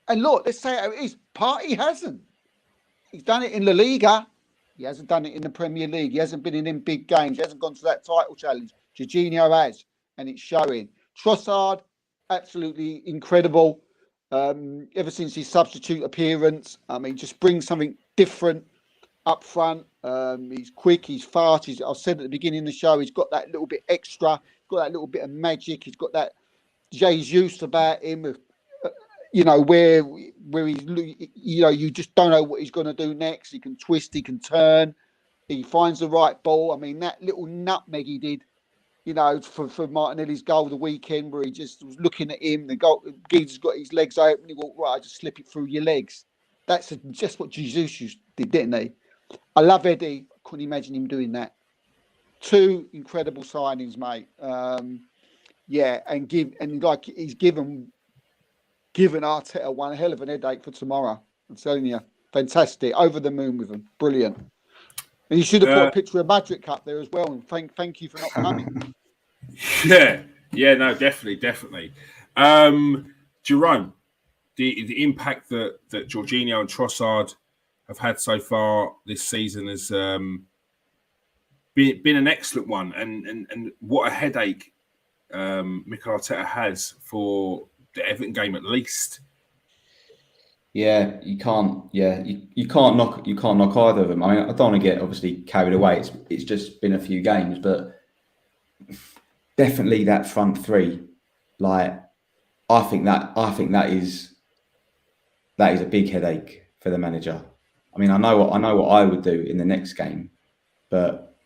S2: And look, let's say it is. Partey hasn't. He's done it in La Liga. He hasn't done it in the Premier League. He hasn't been in them big games. He hasn't gone to that title challenge. Jorginho has, and it's showing. Trossard, absolutely incredible. Ever since his substitute appearance, just brings something different up front. He's quick, he's fast. I said at the beginning of the show, he's got that little bit extra, got that little bit of magic. He's got that Jesus about him, where he's, you just don't know what he's going to do next. He can twist, he can turn, he finds the right ball. That little nutmeg he did, for Martinelli's goal the weekend, where he just was looking at him. The goal, Geezer's got his legs open. He walked right, just slip it through your legs. That's just what Jesus did, didn't he? I love Eddie. I couldn't imagine him doing that. 2 incredible signings, mate. He's given Arteta one hell of an headache for tomorrow. I'm telling you, fantastic. Over the moon with him, brilliant. And you should have put a picture of Madrid up there as well. And thank you for not coming.
S1: No, definitely. Jerome, the impact that Jorginho and Trossard have had so far this season has been an excellent one, and what a headache Mikel Arteta has for the Everton game at least.
S3: Yeah, you can't. Yeah, you can't knock either of them. I don't want to get obviously carried away. It's just been a few games, but definitely that front three. Like, I think that is a big headache for the manager. I know what I would do in the next game, but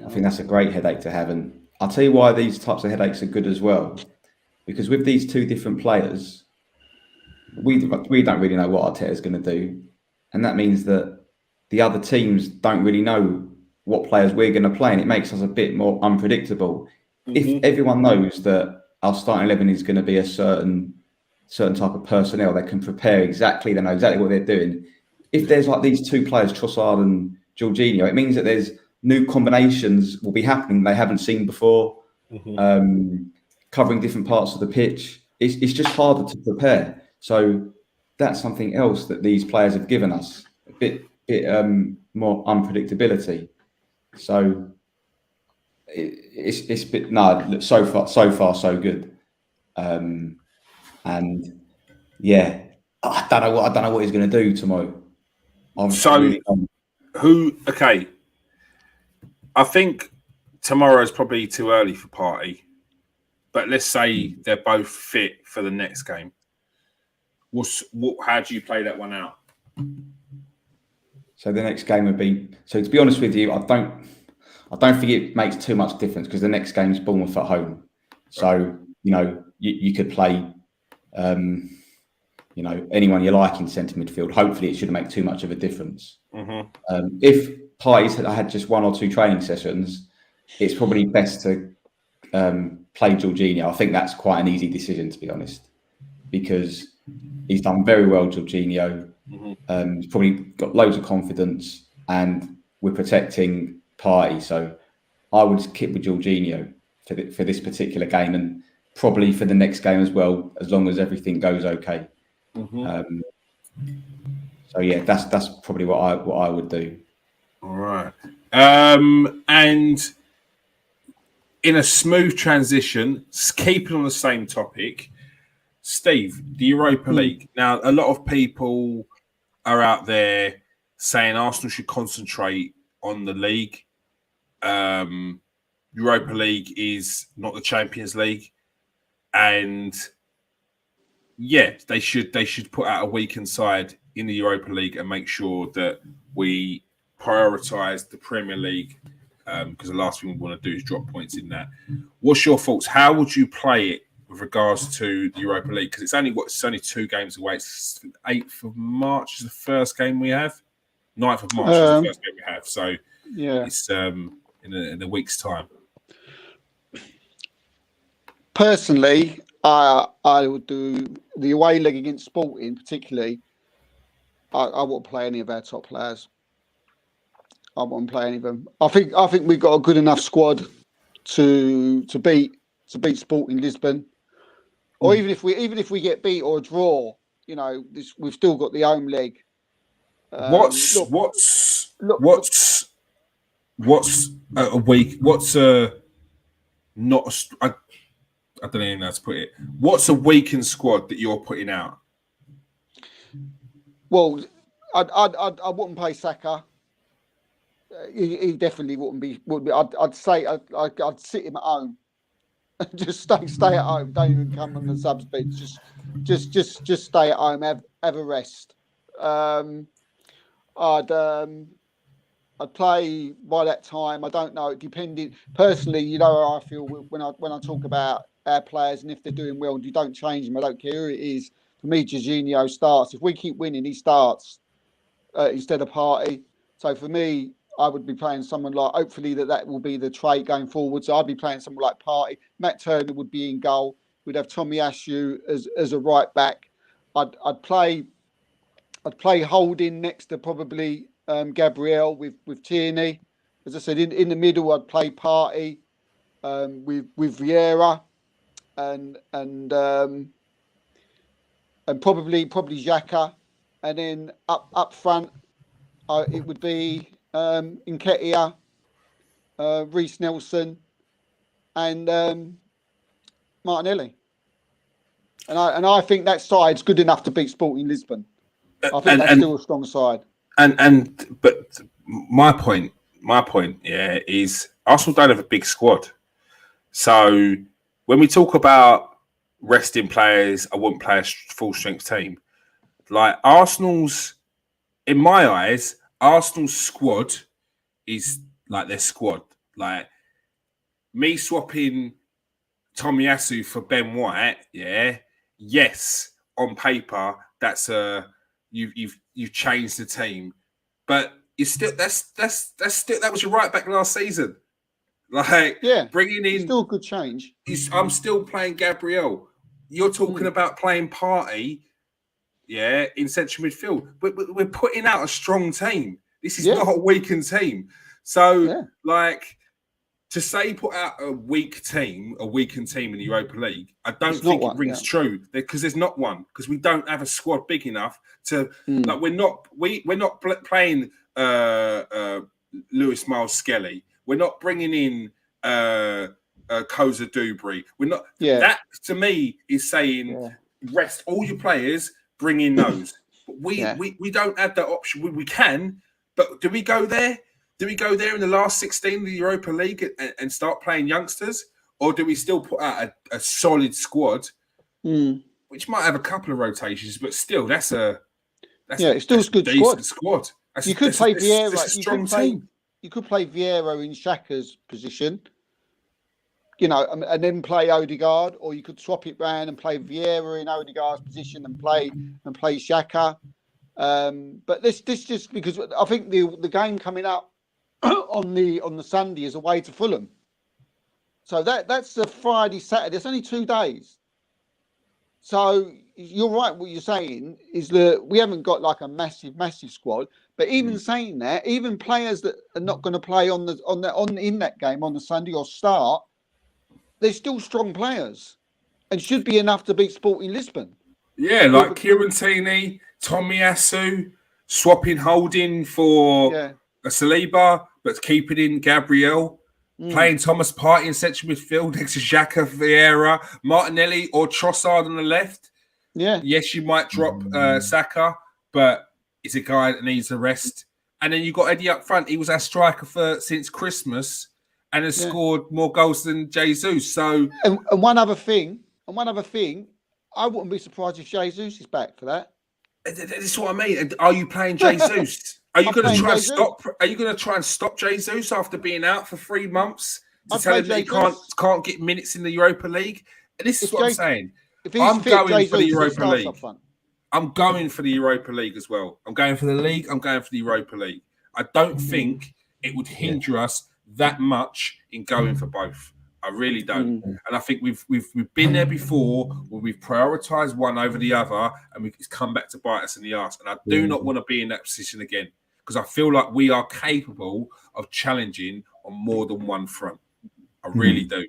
S3: I think that's a great headache to have. And I'll tell you why these types of headaches are good as well, because with these 2 different players, we don't really know what Arteta is going to do, and that means that the other teams don't really know what players we're going to play, and it makes us a bit more unpredictable. Mm-hmm. If everyone knows that our starting 11 is going to be a certain type of personnel, they can prepare exactly. They know exactly what they're doing. If there's like these 2 players, Trossard and Jorginho, it means that there's new combinations will be happening they haven't seen before, covering different parts of the pitch. It's just harder to prepare. So that's something else that these players have given us, a bit more unpredictability. So it's a bit so far so good. And yeah, I don't know what he's going to do tomorrow.
S1: I think tomorrow is probably too early for Partey, but let's say they're both fit for the next game. How do you play that one out?
S3: So the next game would be. So to be honest with you, I don't think it makes too much difference because the next game is Bournemouth at home. So you could play. You know, anyone you like in centre midfield. Hopefully, it shouldn't make too much of a difference.
S1: Mm-hmm.
S3: If Partey's had just 1 or 2 training sessions, it's probably best to play Jorginho. I think that's quite an easy decision, to be honest, because he's done very well, Jorginho. He's probably got loads of confidence, and we're protecting Partey. So I would keep with Jorginho for this particular game, and probably for the next game as well, as long as everything goes okay. So yeah, that's probably what I would do.
S1: All right. And in a smooth transition, keeping on the same topic, Steve, the Europa League. Now, a lot of people are out there saying Arsenal should concentrate on the league. Europa League is not the Champions League, and yeah, they should put out a weakened side in the Europa League and make sure that we prioritise the Premier League, because the last thing we want to do is drop points in that. What's your thoughts? How would you play it with regards to the Europa League? Because it's only 2 games away. It's 8th of March is the first game we have. 9th of March is the first game we have. So
S2: Yeah.
S1: it's in a week's time.
S2: Personally, I would do the away leg against Sporting, particularly. I wouldn't play any of our top players. I wouldn't play any of them. I think we've got a good enough squad to beat Sporting Lisbon, or even if we get beat or draw, you know, we've still got the home leg.
S1: What's a week? What's a not? I don't even know how to put it. What's a weakened squad that you're putting out?
S2: Well, I wouldn't play Saka. He definitely wouldn't be. I'd say I'd sit him at home. Just stay at home. Don't even come on the subs bench. Just stay at home. Have a rest. I'd play by that time. I don't know. Depending personally, you know how I feel when I talk about our players, and if they're doing well, you don't change them. I don't care who it is. For me, Jorginho starts. If we keep winning, he starts instead of Partey. So for me, I would be playing someone like. Hopefully that will be the trait going forward. So I'd be playing someone like Partey. Matt Turner would be in goal. We'd have Tommy Ayew as a right back. I'd play Holding next to probably Gabriel with Tierney. As I said, in the middle, I'd play Partey with Vieira and probably Xhaka, and then up front it would be Nketiah, Reece Nelson, and Martinelli. And I think that side's good enough to beat Sporting Lisbon. I think that's still a strong side.
S1: But my point, yeah, is Arsenal don't have a big squad. So when we talk about resting players, I wouldn't play a full strength team. Like in my eyes, Arsenal's squad is like their squad. Like me swapping Tommy Ayew for Ben White, yeah, yes, on paper that's you've changed the team, but it's still that was your right back last season. Like,
S2: yeah,
S1: bringing in
S2: still a good change.
S1: I'm still playing Gabriel. You're talking about playing Partey, yeah, in central midfield. But we're putting out a strong team. This is not a weakened team. So, like, to say put out a weakened team in the Europa League, I don't think it rings true, because there's not one, because we don't have a squad big enough to like. We're not playing Lewis Miles Skelly. We're not bringing in Koza Dubry. We're not. That to me is saying rest all your players, bring in those. But we don't have that option. We can, but do we go there? Do we go there in the last 16 of the Europa League and start playing youngsters? Or do we still put out a solid squad, which might have a couple of rotations, but still, it's still a good squad.
S2: You could play Vieira. You could play Vieira in Xhaka's position. and then play Odegaard, or you could swap it round and play Vieira in Odegaard's position and play Xhaka. But this just because I think the game coming up on the Sunday is away to Fulham. So that's the Friday, Saturday. It's only 2 days. So you're right. What you're saying is that we haven't got like a massive squad. But even saying that, even players that are not going to play in that game on the Sunday or start, they're still strong players and should be enough to beat Sporting Lisbon.
S1: Yeah, like Kieran Tierney, Tomiyasu, swapping Holding for a Saliba, but keeping in Gabriel. Playing Thomas Partey in central midfield next to Xhaka, Vieira, Martinelli or Trossard on the left.
S2: Yeah.
S1: Yes, you might drop Saka, but it's a guy that needs a rest. And then you got Eddie up front. He was our striker since Christmas and has scored more goals than Jesus. So
S2: and one other thing, I wouldn't be surprised if Jesus is back for that.
S1: That's what I mean. Are you playing Jesus? Are you going to try and stop? Are you going to try and stop Jesus after being out for 3 months to tell him that he can't get minutes in the Europa League? And this is what I'm saying. I'm going for the Europa League. I'm going for the Europa League as well. I'm going for the league. I'm going for the Europa League. I don't think it would hinder us that much in going for both. I really don't. And I think we've been there before where we've prioritised one over the other and it's come back to bite us in the arse. And I do not want to be in that position again because I feel like we are capable of challenging on more than one front. I really do.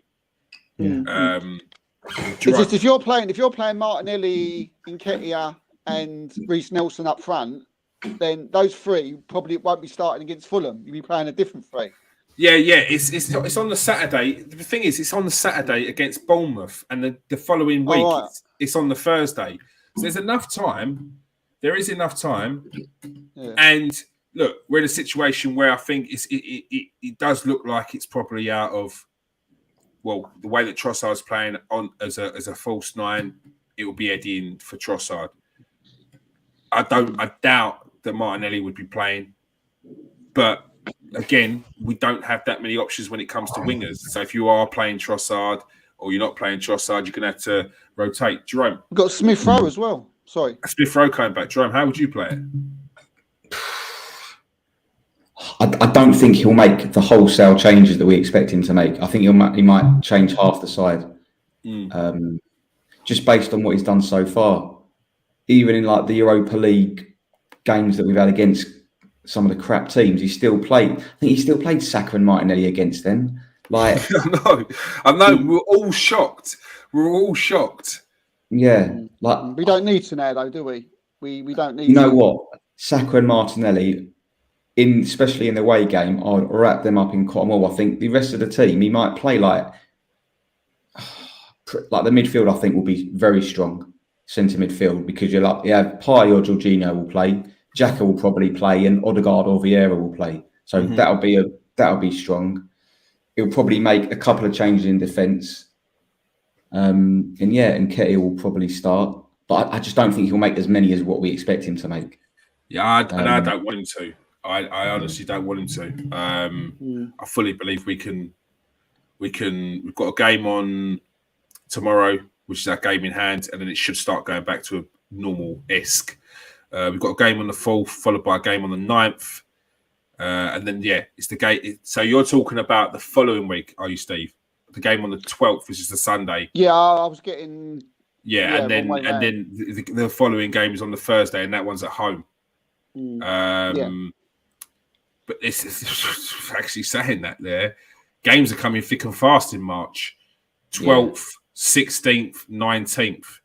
S2: It's just if you're playing Martinelli, Nketiah and Reece Nelson up front, then those three probably won't be starting against Fulham. You'll be playing a different three.
S1: Yeah. It's on the Saturday. The thing is, it's on the Saturday against Bournemouth, and the following week it's on the Thursday. So there's enough time. There is enough time, and look, we're in a situation where I think it does look like it's probably out of the way that Trossard's playing on as a false nine. It will be Eddie in for Trossard. I doubt that Martinelli would be playing, but again, we don't have that many options when it comes to wingers. So if you are playing Trossard or you're not playing Trossard, you're going to have to rotate. Jerome,
S2: we've got Smith Rowe as well. Sorry,
S1: Smith Rowe coming back. Jerome, how would you play it?
S3: I don't think he'll make the wholesale changes that we expect him to make. I think he might change half the side, just based on what he's done so far. Even in like the Europa League games that we've had against some of the crap teams, he still played. I think he still played Saka and Martinelli against them. Like
S1: I know. We're all shocked.
S3: Yeah, like
S2: we don't need to now, though, do we? We don't need.
S3: You know what? Saka and Martinelli, especially in the away game, I'd wrap them up in cotton wool. I think the rest of the team, he might play like the midfield. I think will be very strong centre midfield because you have Partey or Jorginho will play. Xhaka will probably play, and Odegaard or Vieira will play. So that'll be strong. He'll probably make a couple of changes in defence, and Nketiah will probably start. But I just don't think he'll make as many as what we expect him to make.
S1: Yeah, I don't want him to. I honestly don't want him to. I fully believe we can. We've got a game on tomorrow, which is our game in hand, and then it should start going back to a normal-esque. We've got a game on the 4th, followed by a game on the 9th. And then, it's the game. So you're talking about the following week, are you, Steve? The game on the 12th, which is the Sunday.
S2: Yeah, I was getting...
S1: and then the following game is on the Thursday, and that one's at home. But it's actually saying that there. Games are coming thick and fast in March. 12th, 16th, 19th.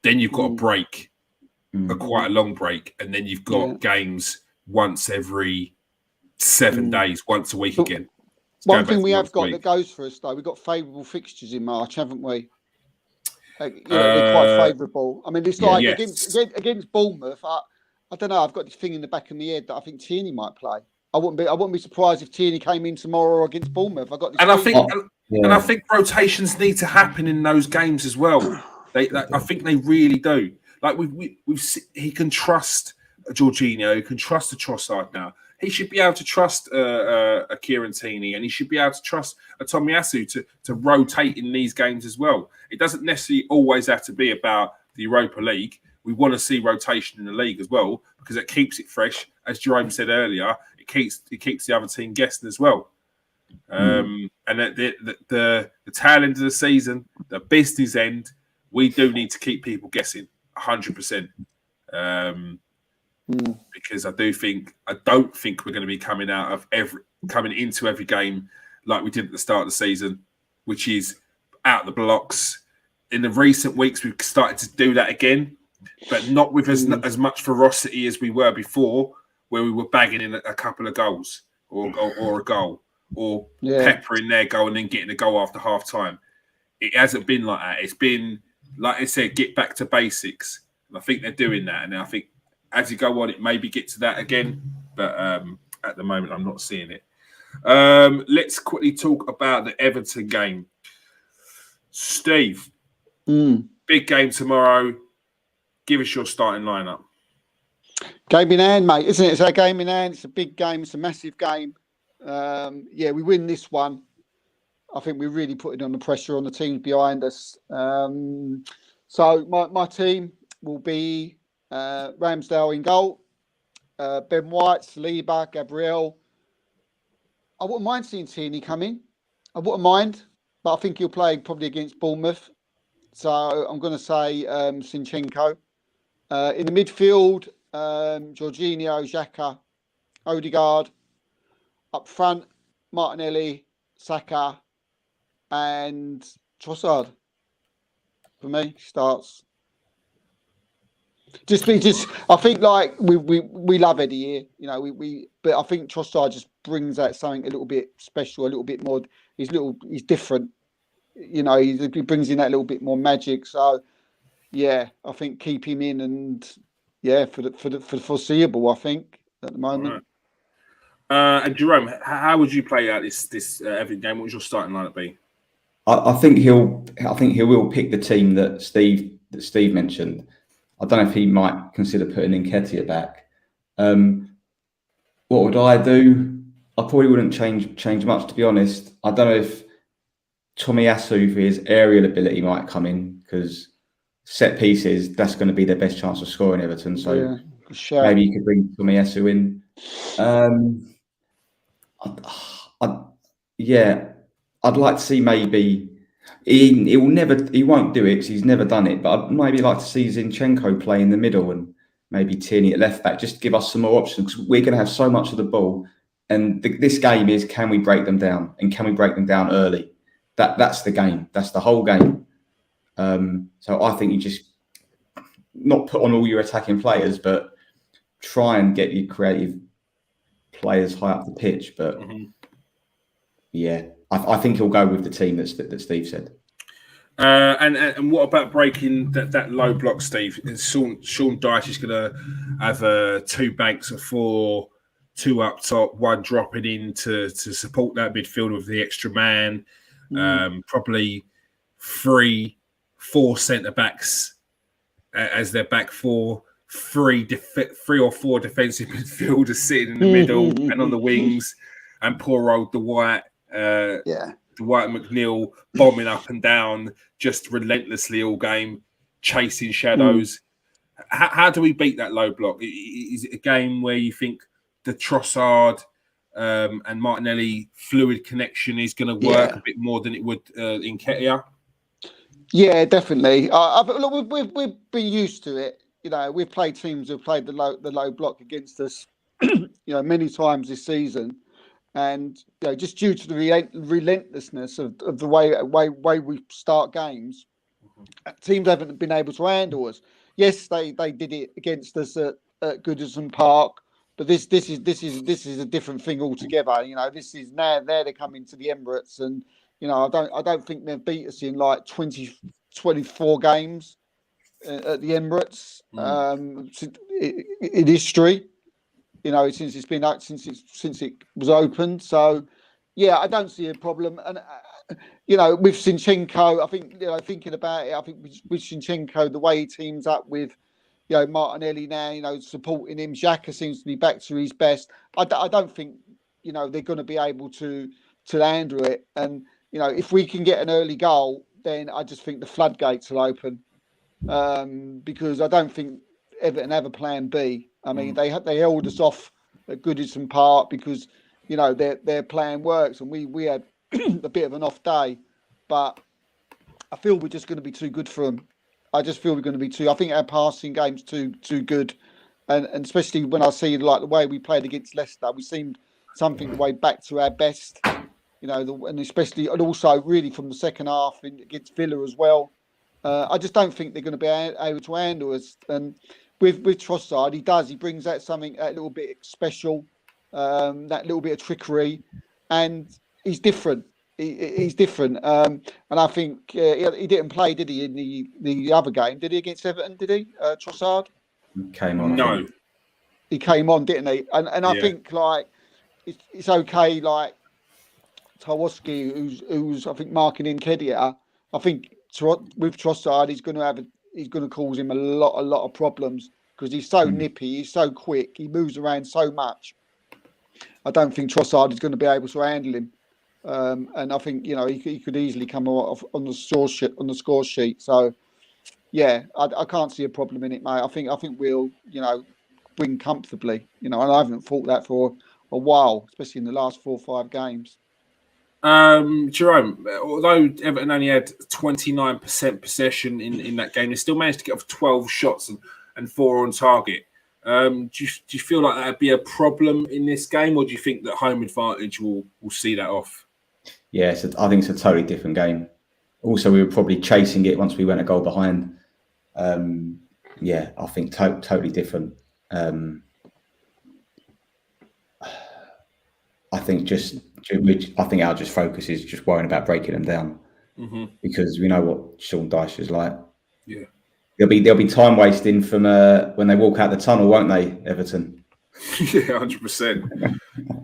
S1: Then you've got a break. Quite a long break, and then you've got games once every 7 days, once a week again.
S2: One thing we have got that goes for us, though, we've got favourable fixtures in March, haven't we? They're quite favourable. I mean, it's like against Bournemouth. I don't know. I've got this thing in the back of my head that I think Tierney might play. I wouldn't be surprised if Tierney came in tomorrow against Bournemouth.
S1: I think rotations need to happen in those games as well. I think they really do. Like he can trust Jorginho, he can trust the Trossard now. he should be able to trust a Kieran Tierney, and he should be able to trust a Tomiyasu to rotate in these games as well. It doesn't necessarily always have to be about the Europa League. We want to see rotation in the league as well, because it keeps it fresh. As Jerome said earlier, it keeps the other team guessing as well. And at the tail end of the season, the business end, we do need to keep people guessing 100%. Because I don't think we're going to be coming into every game like we did at the start of the season, which is out the blocks. In the recent weeks, we've started to do that again, but not with as much ferocity as we were before, where we were bagging in a couple of goals or a goal, or peppering their goal and then getting a goal after half time. It hasn't been like that. It's been, like I said, get back to basics. And I think they're doing that. And I think as you go on, it maybe get to that again. But at the moment, I'm not seeing it. Let's quickly talk about the Everton game. Steve, big game tomorrow. Give us your starting lineup.
S2: Game in hand, mate, isn't it? It's a game in hand. It's a big game. It's a massive game. We win this one. I think we're really putting on the pressure on the teams behind us. So my team will be Ramsdale in goal, Ben White, Saliba, Gabriel. I wouldn't mind seeing Tierney come in. I wouldn't mind, but I think he'll play probably against Bournemouth. So I'm going to say Zinchenko. In the midfield, Jorginho, Xhaka, Odegaard. Up front, Martinelli, Saka, and Trossard. For me, starts. I think like we love Eddie here, you know. But I think Trossard just brings out something a little bit special, a little bit more. He's different, you know. He brings in that little bit more magic. So yeah, I think keep him in, and for the foreseeable, I think at the moment.
S1: Right. And Jerome, how would you play out this Everton game? What would your starting lineup be?
S3: I think he will pick the team that Steve mentioned. I don't know if he might consider putting Nketiah back. What would I do? I probably wouldn't change much, to be honest. I don't know if Tomiyasu for his aerial ability might come in, because set pieces, that's going to be their best chance of scoring Everton. So maybe you could bring Tomiyasu in. I'd like to see maybe he won't do it because he's never done it. But I'd maybe like to see Zinchenko play in the middle and maybe Tierney at left back, just to give us some more options, because we're going to have so much of the ball. And this game is, can we break them down, and can we break them down early? That's the game. That's the whole game. So I think you just not put on all your attacking players, but try and get your creative players high up the pitch. But I think he'll go with the team that Steve said.
S1: And what about breaking that low block, Steve? Sean Dyche is going to have two banks of four, two up top, one dropping in to support that midfield with the extra man. Probably 4 centre backs as their back four, three or four defensive midfielders sitting in the middle and on the wings, and poor old Dwight. Dwight McNeil bombing up and down just relentlessly all game, chasing shadows. How do we beat that low block? Is it a game where you think the Trossard and Martinelli fluid connection is going to work a bit more than it would in Nketiah? Yeah,
S2: definitely. Look, we've been used to it. You know, we've played teams who've played the low block against us, many times this season. And just due to the relentlessness of the way we start games, teams haven't been able to handle us. Yes, they did it against us at Goodison Park, but this is a different thing altogether. This is now they're coming to the Emirates, and I don't think they've beat us in like 24 games at the Emirates in history. Since it's been since it was opened. So, I don't see a problem. And with Zinchenko, I think thinking about it, I think with Zinchenko, the way he teams up with Martinelli now, supporting him. Xhaka seems to be back to his best. I don't think, they're going to be able to handle it. And, if we can get an early goal, then I just think the floodgates will open. Because I don't think Everton have a plan B. I mean, they held us off at Goodison Park because, their plan works, and we had a bit of an off day. But I feel we're just going to be too good for them. I just feel we're going to be too. I think our passing game's too good, and especially when I see the way we played against Leicester, we seemed something the way back to our best. And especially and also really from the second half against Villa as well. I just don't think they're going to be able to handle us. And with Trossard, he brings out something a little bit special, that little bit of trickery, and he's different. He's different. And I think he didn't play, did he, in the other game? Did he against Everton? Did he, Trossard?
S3: Came on.
S1: No.
S2: He came on, didn't he? And I think it's okay. Like Tarkowski, who's I think marking in Kedia. I think with Trossard, he's going to cause him a lot of problems because he's so nippy, he's so quick, he moves around so much. I don't think Trossard is going to be able to handle him. And I think he could easily come off on the score sheet. So yeah, I can't see a problem in it, mate. I think we'll win comfortably. And I haven't thought that for a while, especially in the last 4 or 5 games.
S1: Jerome, although Everton only had 29% possession in that game, they still managed to get off 12 shots and 4 on target. Do you feel like that'd be a problem in this game, or do you think that home advantage will see that off?
S3: Yeah, I think it's a totally different game. Also, we were probably chasing it once we went a goal behind. Yeah, I think totally different. I think our focus is just worrying about breaking them down, because we know what Sean Dyche is like.
S1: Yeah,
S3: there'll be time wasting from when they walk out the tunnel, won't they, Everton?
S1: Yeah, 100%,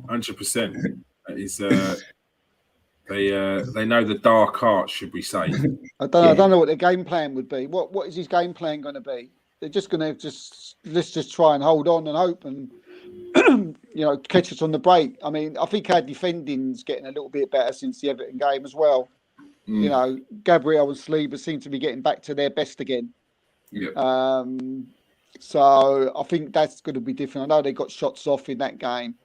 S1: 100%. That is, they know the dark arts, should we say?
S2: I don't know what their game plan would be. What is his game plan going to be? They're just going to let's just try and hold on and hope and catch us on the break. I mean, I think our defending's getting a little bit better since the Everton game as well. Gabriel and Saliba seem to be getting back to their best again.
S1: Yeah.
S2: So I think that's going to be different. I know they got shots off in that game,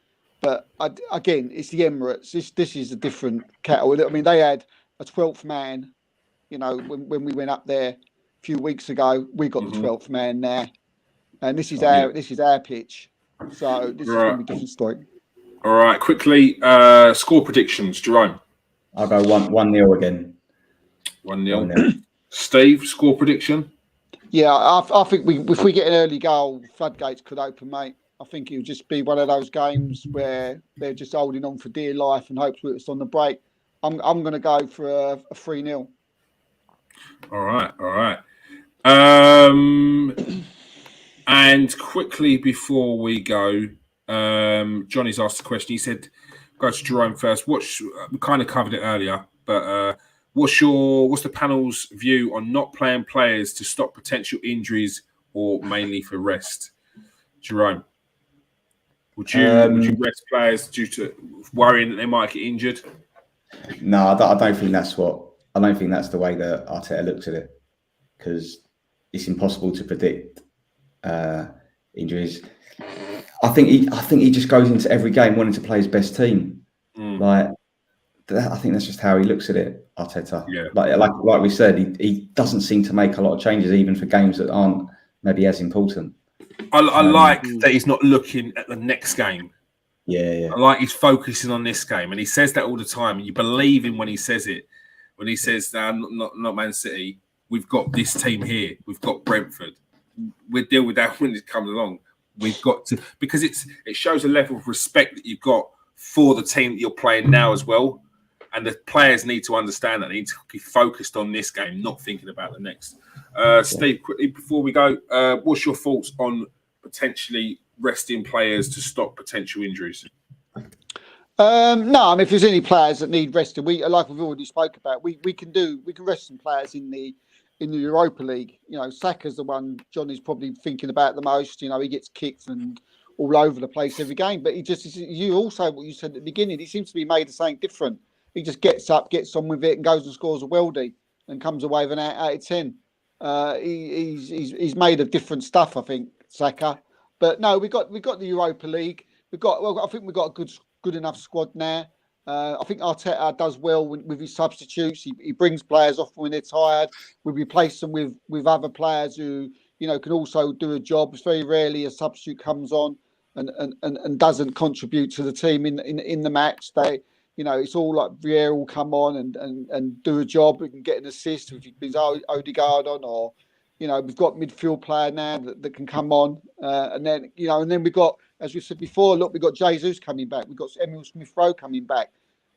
S2: but again, it's the Emirates. This is a different kettle. I mean, they had a 12th man. When we went up there a few weeks ago, we got the 12th man there, and this is our pitch. So this is going to be a different story.
S1: All right, quickly, score predictions, Jerome.
S3: I'll go 1-0 again.
S1: 1-0. Steve, score prediction?
S2: Yeah, I think if we get an early goal, floodgates could open, mate. I think it'll just be one of those games where they're just holding on for dear life and hope it's on the break. I'm going to go for a 3-0.
S1: All right. And quickly before we go, Johnny's asked a question. He said, go to Jerome first. We kind of covered it earlier, but what's the panel's view on not playing players to stop potential injuries or mainly for rest? Jerome, would you rest players due to worrying that they might get injured?
S3: No, I don't think that's the way that Arteta looks at it, because it's impossible to predict injuries. I think he just goes into every game wanting to play his best team. I think that's just how he looks at it, Arteta.
S1: Yeah.
S3: Like we said, he doesn't seem to make a lot of changes even for games that aren't maybe as important.
S1: I like that he's not looking at the next game.
S3: Yeah.
S1: I like he's focusing on this game, and he says that all the time. And you believe him when he says it. When he says, not Man City, we've got this team here. We've got Brentford. We'll deal with that when it comes along. We've got to, because it shows a level of respect that you've got for the team that you're playing now as well. And the players need to understand that. They need to be focused on this game, not thinking about the next. Steve, quickly before we go, what's your thoughts on potentially resting players to stop potential injuries?
S2: No, I mean, if there's any players that need resting, like we've already spoke about, we can rest some players in in the Europa League. You know, Saka's the one Johnny's probably thinking about the most. You know, he gets kicked and all over the place every game, but you also, what you said at the beginning, he seems to be made of something different. He just gets up, gets on with it, and goes and scores a worldie and comes away with an 8 out of 10. He's made of different stuff, I think, Saka. But no, we got the Europa League. I think we've got a good enough squad now. I think Arteta does well with his substitutes. He brings players off when they're tired. We replace them with other players who, you know, can also do a job. It's very rarely a substitute comes on and doesn't contribute to the team in the match. They, you know, it's all like Vieira will come on and do a job and get an assist if he's Odegaard on, or, you know, we've got midfield player now that can come on, and then we've got, as we said before, look, we've got Jesus coming back, we've got Emil Smith-Rowe coming back.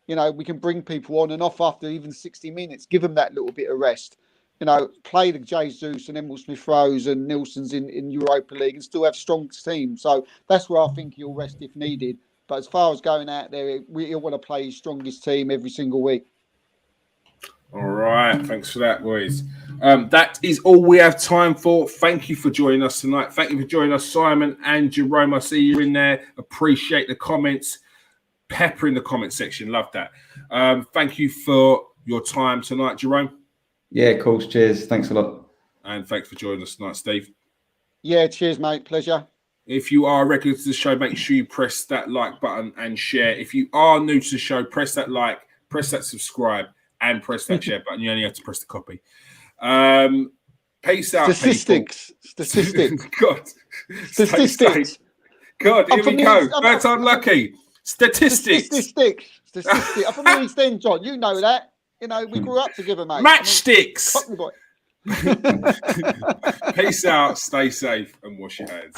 S2: You know, we can bring people on and off after even 60 minutes, give them that little bit of rest. You know, play the Jesus and Emil Smith-Rowe's and Nilsson's in Europa League and still have strong teams. So that's where I think he'll rest if needed. But as far as going out there, he'll want to play his strongest team every single week.
S1: All right. Thanks for that, boys. That is all we have time for. Thank you for joining us tonight. Thank you for joining us, Simon and Jerome. I see you in there. Appreciate the comments. Pepper in the comment section. Love that. Thank you for your time tonight, Jerome.
S3: Yeah, of course. Cheers. Thanks a lot.
S1: And thanks for joining us tonight, Steve.
S2: Yeah, cheers, mate. Pleasure.
S1: If you are a regular to the show, make sure you press that like button and share. If you are new to the show, press that like, press that subscribe, and press that share button. You only have to press the copy. Peace out,
S2: Statistics.
S1: people.
S2: Statistics.
S1: God.
S2: Statistics.
S1: God, here we go. First unlucky. Statistics.
S2: Statistics. I'm from the East End, John. You know that. You know, we grew up together, mate.
S1: Matchsticks.
S2: Boy.
S1: Peace out, stay safe, and wash your hands.